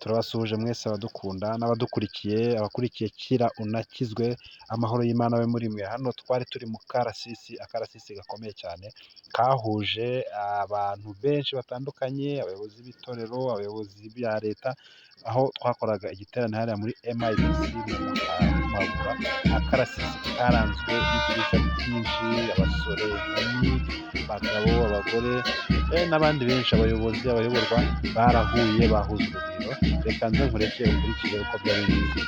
turabasuhuje mwese abadukunda n'abadukurikiye, abakurikiye Kira unakizwe, amahoro y'Imana abe muri mwe. Hano twari turi mu karasisi, akarasisi gakomeye cyane kahuje abantu benshi batandukanye, abayobozi b'itorero, abayobozi bya leta, aho twakoraga igiterane hariya muri MIPC mu Mabura. Akarasisi karanzwe n'ibyiza byinshi, abasore, inkumi, abagabo, abagore n'abandi benshi, abayobozi, abayoborwa barahuye, bahuza urugwiro. Reka nze nkureke ukurikire uko byari bimeze.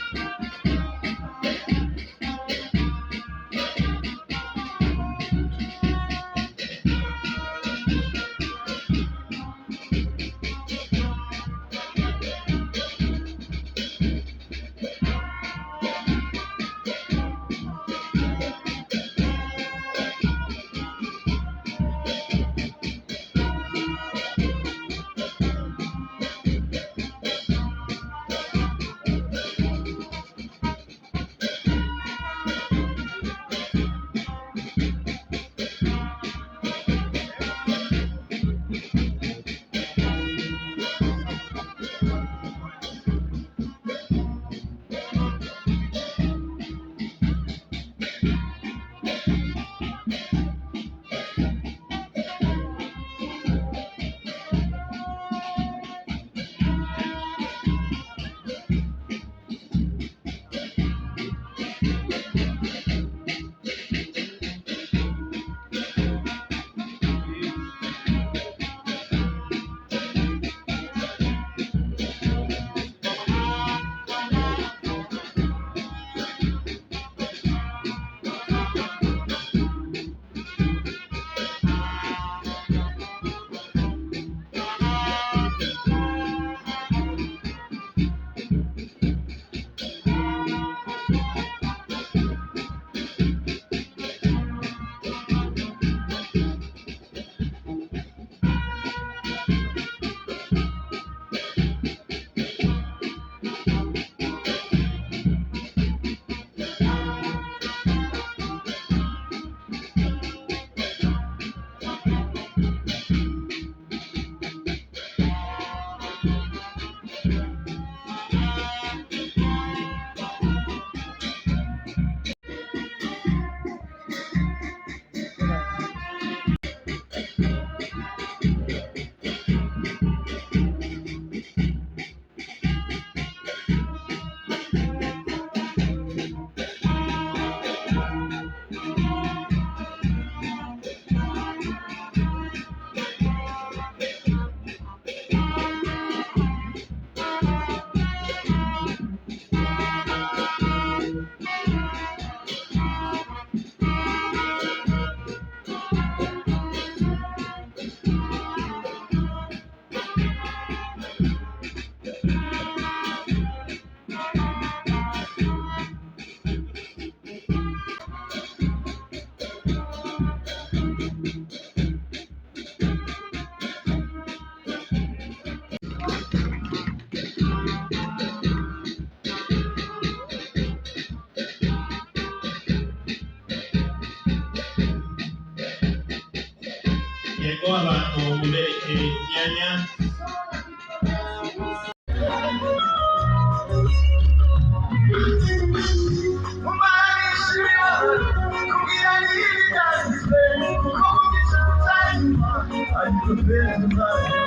Yego abantu mubereke imyanya. I'm